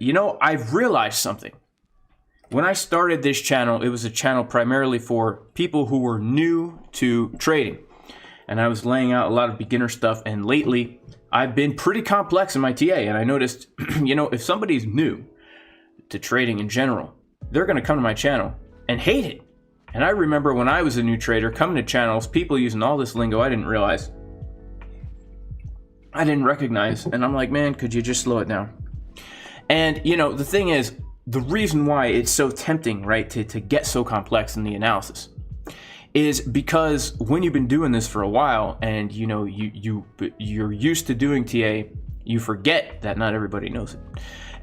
you know, I've realized something. When I started this channel, it was a channel primarily for people who were new to trading. And I was laying out a lot of beginner stuff. And lately, I've been pretty complex in my TA. And I noticed, you know, if somebody's new to trading in general, they're going to come to my channel and hate it. And I remember when I was a new trader coming to channels, people using all this lingo I didn't realize. I didn't recognize. And I'm like, man, could you just slow it down? And, you know, the thing is, the reason why it's so tempting, right, to get so complex in the analysis is because when you've been doing this for a while and, you know, you're used to doing TA, you forget that not everybody knows it.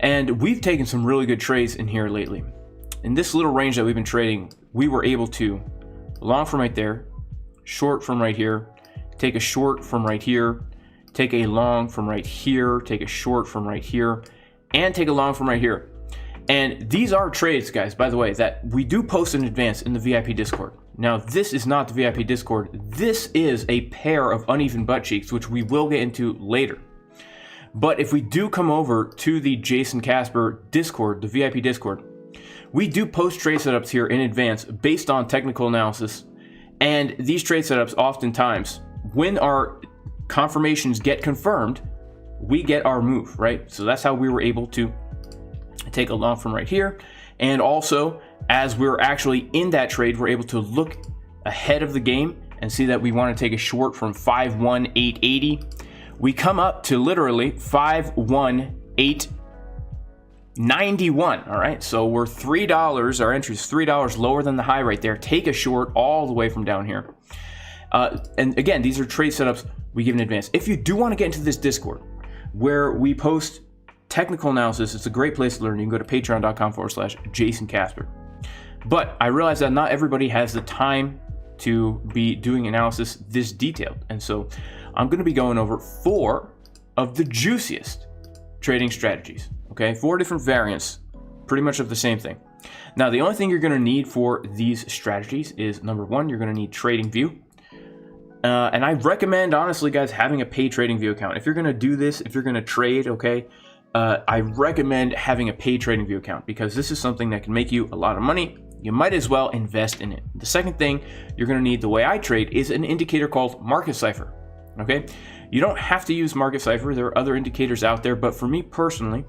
And we've taken some really good trades in here lately. In this little range that we've been trading, we were able to long from right there, short from right here, take a short from right here, take a long from right here, take a short from right here, and take a long from right here. And these are trades, guys, by the way, that we do post in advance in the VIP Discord. Now, this is not the VIP Discord. This is a pair of uneven butt cheeks, which we will get into later. But if we do come over to the Jason Casper Discord, the VIP Discord, we do post trade setups here in advance based on technical analysis. And these trade setups oftentimes, when our confirmations get confirmed, we get our move, right? So that's how we were able to take a long from right here. And also, as we're actually in that trade, we're able to look ahead of the game and see that we want to take a short from 51880. We come up to literally 51891. All right, so we're $3, our entry is $3 lower than the high right there. Take a short all the way from down here. And again, these are trade setups we give in advance. If you do want to get into this Discord where we post technical analysis, it's a great place to learn. You can go to patreon.com/Jason Casper. But I realize that not everybody has the time to be doing analysis this detailed. And so I'm going to be going over 4 of the juiciest trading strategies. Okay, 4 different variants, pretty much of the same thing. Now, the only thing you're going to need for these strategies is, number 1, you're going to need TradingView. And I recommend, honestly, guys, having a paid TradingView account. If you're going to do this, if you're going to trade, okay, I recommend having a paid TradingView account because this is something that can make you a lot of money. You might as well invest in it. The second thing you're going to need, the way I trade, is an indicator called Market Cipher. Okay, you don't have to use Market Cipher. There are other indicators out there, but for me personally,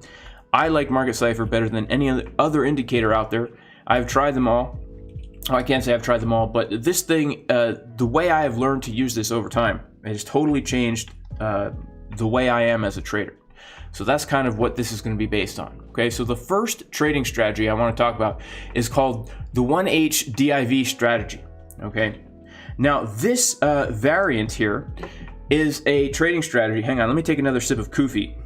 I like Market Cipher better than any other indicator out there. I've tried them all. I can't say I've tried them all, but this thing, the way I have learned to use this over time, it has totally changed the way I am as a trader. So that's kind of what this is going to be based on. Okay, so the first trading strategy I want to talk about is called the 1H DIV strategy. Okay, now this variant here is a trading strategy. Hang on, let me take another sip of coffee.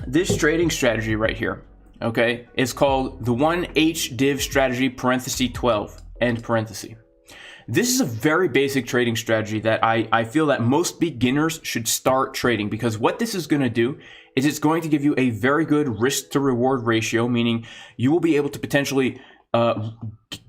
This trading strategy right here, okay, is called the 1H Div Strategy parenthesis 12 end parenthesis. This is a very basic trading strategy that I feel that most beginners should start trading, because what this is going to do is it's going to give you a very good risk to reward ratio, meaning you will be able to potentially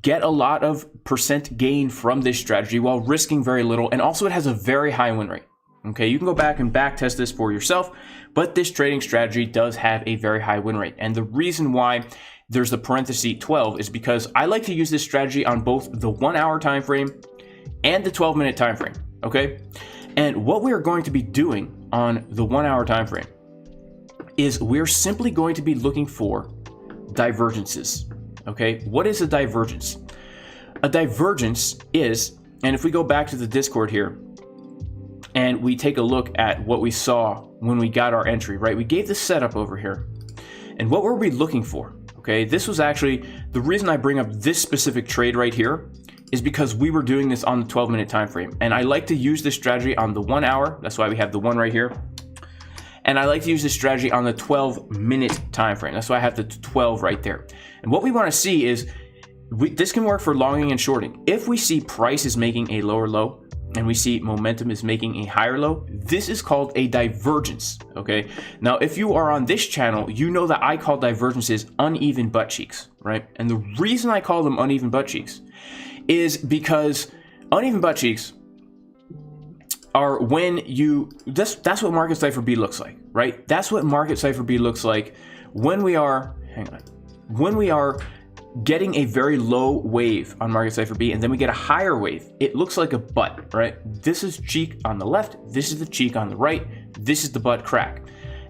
get a lot of percent gain from this strategy while risking very little. And also it has a very high win rate. Okay, you can go back and back test this for yourself, but this trading strategy does have a very high win rate. And the reason why there's the parenthesis 12 is because I like to use this strategy on both the 1 hour time frame and the 12-minute time frame. Okay, and what we are going to be doing on the 1 hour time frame is we're simply going to be looking for divergences. Okay, what is a divergence? A divergence is, and if we go back to the Discord here and we take a look at what we saw when we got our entry, right? We gave the setup over here, and what were we looking for? Okay, this was actually the reason I bring up this specific trade right here is because we were doing this on the 12-minute time frame, and I like to use this strategy on the 1 hour. That's why we have the 1 right here. And I like to use this strategy on the 12-minute time frame. That's why I have the 12 right there. And what we want to see is this can work for longing and shorting. If we see price is making a lower low and we see momentum is making a higher low, this is called a divergence. Okay, now if you are on this channel, you know that I call divergences uneven butt cheeks, right? And the reason I call them uneven butt cheeks is because uneven butt cheeks are when you, that's what Market Cipher B looks like, right? That's what Market Cipher B looks like when we are, when we are getting a very low wave on Market Cipher B and then we get a higher wave. It looks like a butt, right? This is cheek on the left, this is the cheek on the right, this is the butt crack.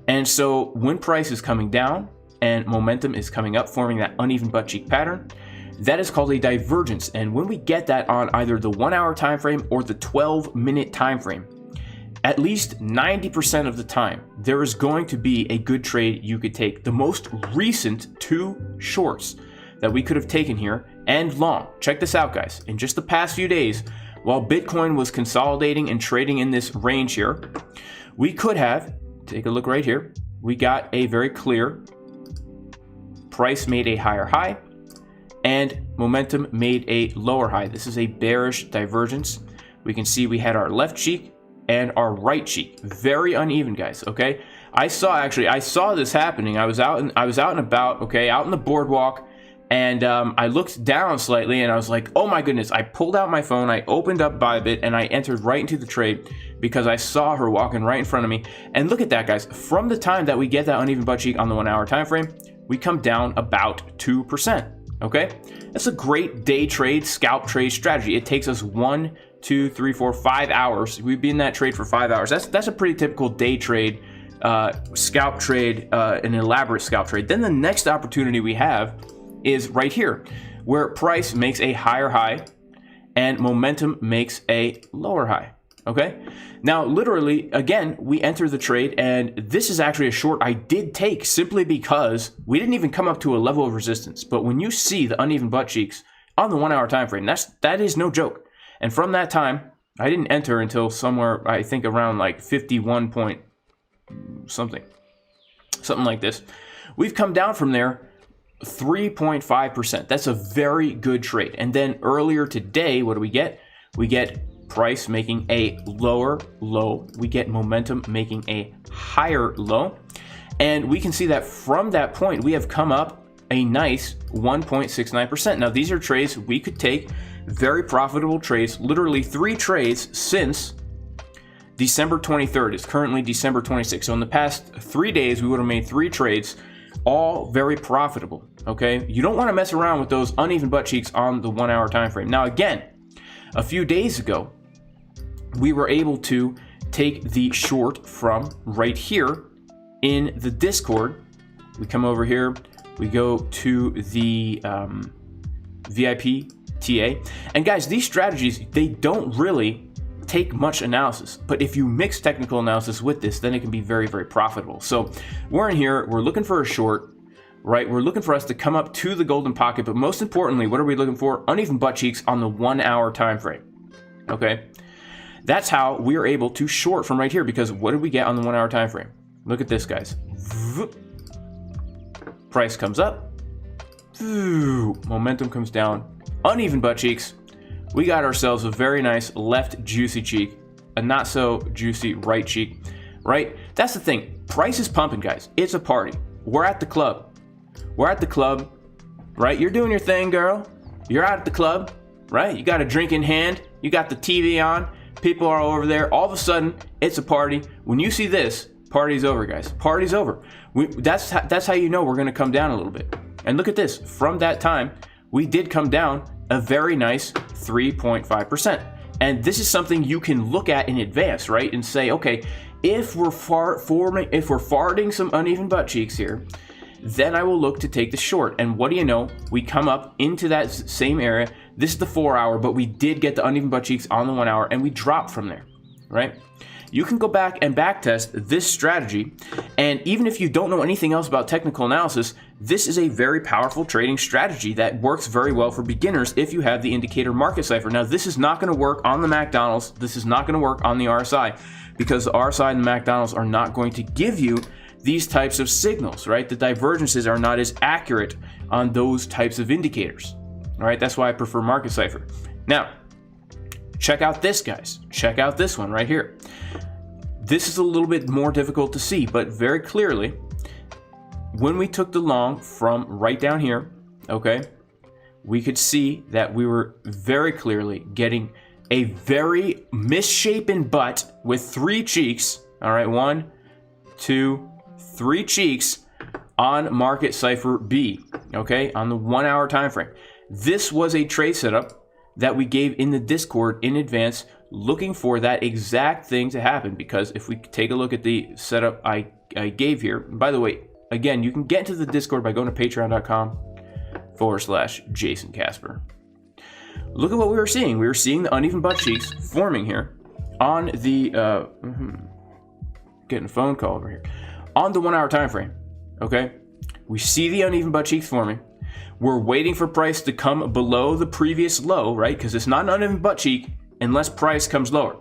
And so when price is coming down and momentum is coming up, forming that uneven butt cheek pattern, that is called a divergence. And when we get that on either the 1 hour time frame or the 12-minute time frame, at least 90% of the time, there is going to be a good trade you could take. The most recent 2 shorts that we could have taken here and long. Check this out, guys. In just the past few days, while Bitcoin was consolidating and trading in this range here, we could have, take a look right here, we got a very clear price made a higher high and momentum made a lower high. This is a bearish divergence. We can see we had our left cheek and our right cheek. Very uneven, guys, okay? I saw this happening. I was out and about, okay, out in the boardwalk, and I looked down slightly and I was like, oh my goodness. I pulled out my phone, I opened up ByBit, and I entered right into the trade because I saw her walking right in front of me. And look at that, guys. From the time that we get that uneven butt cheek on the 1 hour time frame, we come down about 2%. Okay, that's a great day trade, scalp trade strategy. It takes us 1, 2, 3, 4, 5 hours. We'd be in that trade for 5 hours. That's a pretty typical day trade, scalp trade, an elaborate scalp trade. Then the next opportunity we have is right here, where price makes a higher high and momentum makes a lower high. Okay, now literally, again, we enter the trade, and this is actually a short I did take simply because we didn't even come up to a level of resistance. But when you see the uneven butt cheeks on the 1 hour time frame, that is no joke. And from that time, I didn't enter until somewhere, I think around like 51 point something like this. We've come down from there 3.5%. That's a very good trade. And then earlier today, what do we get? We get price making a lower low. We get momentum making a higher low. And we can see that from that point, we have come up a nice 1.69%. Now, these are trades we could take, very profitable trades, literally 3 trades since December 23rd. It's currently December 26th. So in the past 3 days, we would have made 3 trades, all very profitable. Okay, you don't want to mess around with those uneven butt cheeks on the 1 hour time frame. Now, again, a few days ago, we were able to take the short from right here in the Discord. We come over here, we go to the VIP TA. And guys, these strategies, they don't really take much analysis, but if you mix technical analysis with this, then it can be very, very profitable. So we're in here, we're looking for a short, right? We're looking for us to come up to the golden pocket, but most importantly, what are we looking for? Uneven butt cheeks on the 1 hour time frame. Okay, that's how we are able to short from right here, because what did we get on the 1 hour time frame? Look at this, guys. Price comes up, momentum comes down, uneven butt cheeks. We got ourselves a very nice left juicy cheek, a not so juicy right cheek, right? That's the thing. Price is pumping, guys. It's a party. We're at the club. We're at the club, right? You're doing your thing, girl. You're out at the club, right? You got a drink in hand. You got the TV on. People are all over there. All of a sudden, it's a party. When you see this, party's over, guys. Party's over. That's how you know we're going to come down a little bit. And look at this. From that time, we did come down a very nice 3.5%. And this is something you can look at in advance, right? And say, okay, if we're farting some uneven butt cheeks here, then I will look to take the short. And what do you know? We come up into that same area. This is the 4 hour, but we did get the uneven butt cheeks on the 1 hour, and we dropped from there, right? You can go back and backtest this strategy, and even if you don't know anything else about technical analysis, this is a very powerful trading strategy that works very well for beginners if you have the indicator market cipher. Now, this is not going to work on the McDonald's. This is not going to work on the RSI, because the RSI and the McDonald's are not going to give you these types of signals, right? The divergences are not as accurate on those types of indicators, all right? That's why I prefer market cipher. Now, check out this, guys. Check out this one right here. This is a little bit more difficult to see, but very clearly, when we took the long from right down here, okay, we could see that we were very clearly getting a very misshapen butt with 3 cheeks. All right, 1, 2, 3 cheeks on market Cipher B, okay, on the 1 hour time frame. This was a trade setup that we gave in the Discord in advance, looking for that exact thing to happen. Because if we take a look at the setup I gave here, by the way, again, you can get into the Discord by going to patreon.com/Jason Casper. Look at what we were seeing. We were seeing the uneven butt cheeks forming here on the getting a phone call over here on the 1 hour time frame. Okay, we see the uneven butt cheeks forming. We're waiting for price to come below the previous low, right? Because it's not an uneven butt cheek unless price comes lower.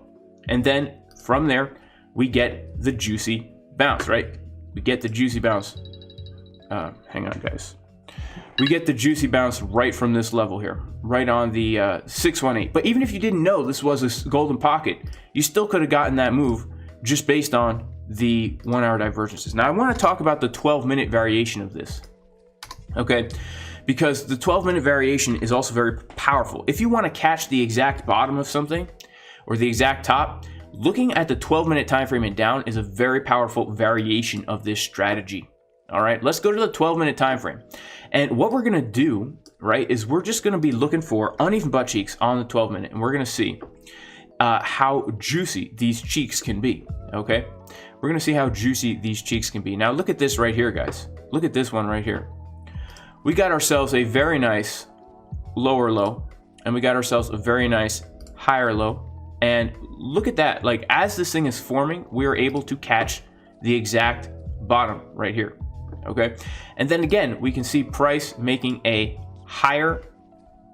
And then from there, we get the juicy bounce, right? We get the juicy bounce. Hang on, guys. We get the juicy bounce right from this level here, right on the 618. But even if you didn't know this was a golden pocket, you still could have gotten that move just based on the 1 hour divergences. Now, I want to talk about the 12-minute variation of this, okay? Because the 12-minute variation is also very powerful. If you want to catch the exact bottom of something or the exact top, looking at the 12-minute time frame and down is a very powerful variation of this strategy. All right, let's go to the 12-minute time frame. And what we're going to do, right, is we're just going to be looking for uneven butt cheeks on the 12-minute, and we're going to see how juicy these cheeks can be, okay? We're going to see how juicy these cheeks can be. Now, look at this right here, guys. Look at this one right here. We got ourselves a very nice lower low, and we got ourselves a very nice higher low. And look at that. Like, as this thing is forming, we are able to catch the exact bottom right here, okay? And then again, we can see price making a higher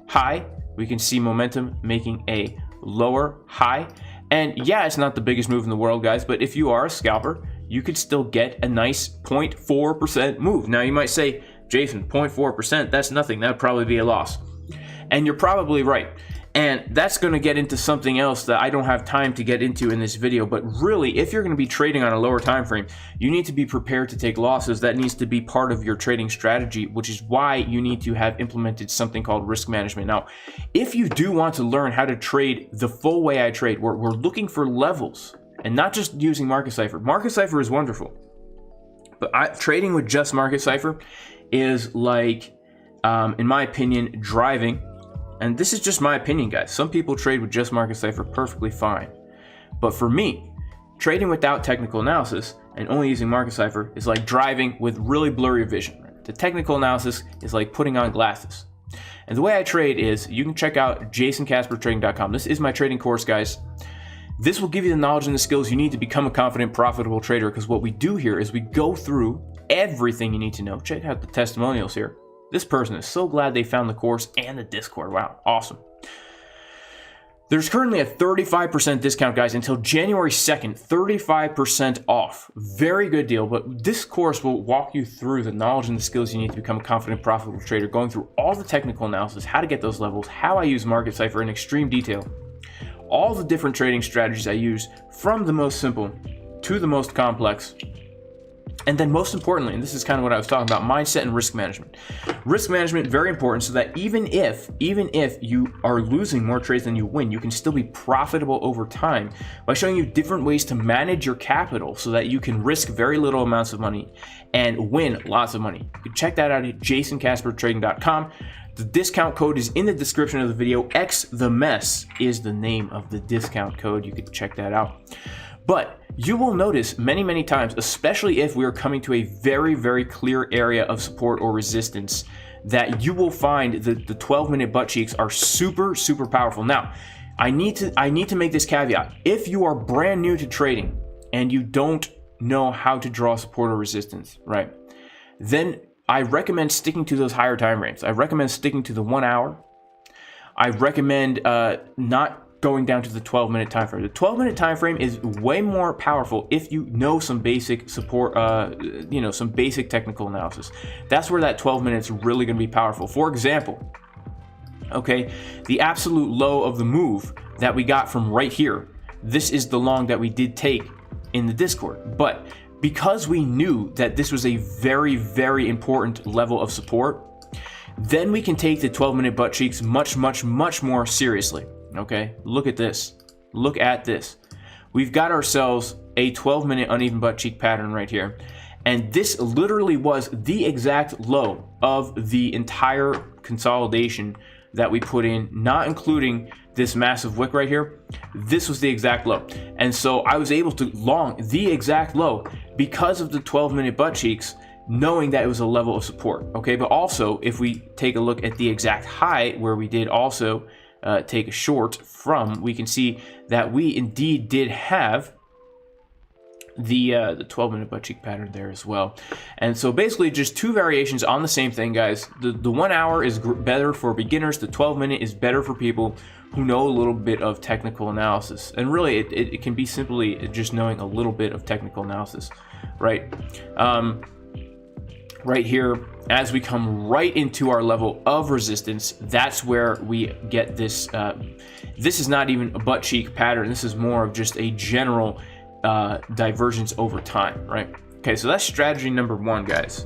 high. We can see momentum making a lower high. And yeah, it's not the biggest move in the world, guys, but if you are a scalper, you could still get a nice 0.4% move. Now, you might say, Jason, 0.4%, that's nothing. That'd probably be a loss. And you're probably right. And that's going to get into something else that I don't have time to get into in this video. But really, if you're going to be trading on a lower time frame, you need to be prepared to take losses. That needs to be part of your trading strategy, which is why you need to have implemented something called risk management. Now, if you do want to learn how to trade the full way I trade, we're looking for levels and not just using Market Cipher. Market Cipher is wonderful, but trading with just Market Cipher is like, in my opinion, driving. And this is just my opinion, guys. Some people trade with just Market Cipher perfectly fine. But for me, trading without technical analysis and only using Market Cipher is like driving with really blurry vision. Right? The technical analysis is like putting on glasses. And the way I trade is, you can check out jasoncaspertrading.com. This is my trading course, guys. This will give you the knowledge and the skills you need to become a confident, profitable trader, because what we do here is we go through everything you need to know. Check out the testimonials here. This person is so glad they found the course and the Discord. Wow, awesome. There's currently a 35% discount, guys, until January 2nd, 35% off. Very good deal, but this course will walk you through the knowledge and the skills you need to become a confident, profitable trader, going through all the technical analysis, how to get those levels, how I use Market Cipher in extreme detail, all the different trading strategies I use, from the most simple to the most complex. And then most importantly, and this is kind of what I was talking about, mindset and risk management. Risk management, very important, so that even if you are losing more trades than you win, you can still be profitable over time by showing you different ways to manage your capital so that you can risk very little amounts of money and win lots of money. You can check that out at jasoncaspertrading.com. The discount code is in the description of the video. XTheMess is the name of the discount code. You can check that out. But you will notice many times, especially if we are coming to a very clear area of support or resistance, that you will find that the 12-minute butt cheeks are super powerful. Now, I need to make this caveat. If you are brand new to trading and you don't know how to draw support or resistance, right, then I recommend sticking to those higher time frames. I recommend sticking to the 1 hour. I recommend not going down to the 12-minute time frame. The 12-minute time frame is way more powerful if you know some basic support, some basic technical analysis. That's where that 12 minutes is really going to be powerful. For example, okay, the absolute low of the move that we got from right here, this is the long that we did take in the Discord. But because we knew that this was a very important level of support, then we can take the 12-minute butt cheeks much more seriously. Okay, look at this. Look at this. We've got ourselves a 12-minute uneven butt cheek pattern right here. And this literally was the exact low of the entire consolidation that we put in, not including this massive wick right here. This was the exact low. And so I was able to long the exact low because of the 12-minute butt cheeks, knowing that it was a level of support. Okay, but also if we take a look at the exact high where we did also take a short from, we can see that we indeed did have the 12-minute butt cheek pattern there as well. And so basically just two variations on the same thing, guys. The 1 hour is better for beginners. The 12-minute is better for people who know a little bit of technical analysis. And really it can be simply just knowing a little bit of technical analysis, right? Right here, as we come right into our level of resistance, that's where we get this. This is not even a butt cheek pattern. This is more of just a general divergence over time, right? Okay, so that's strategy number one, guys.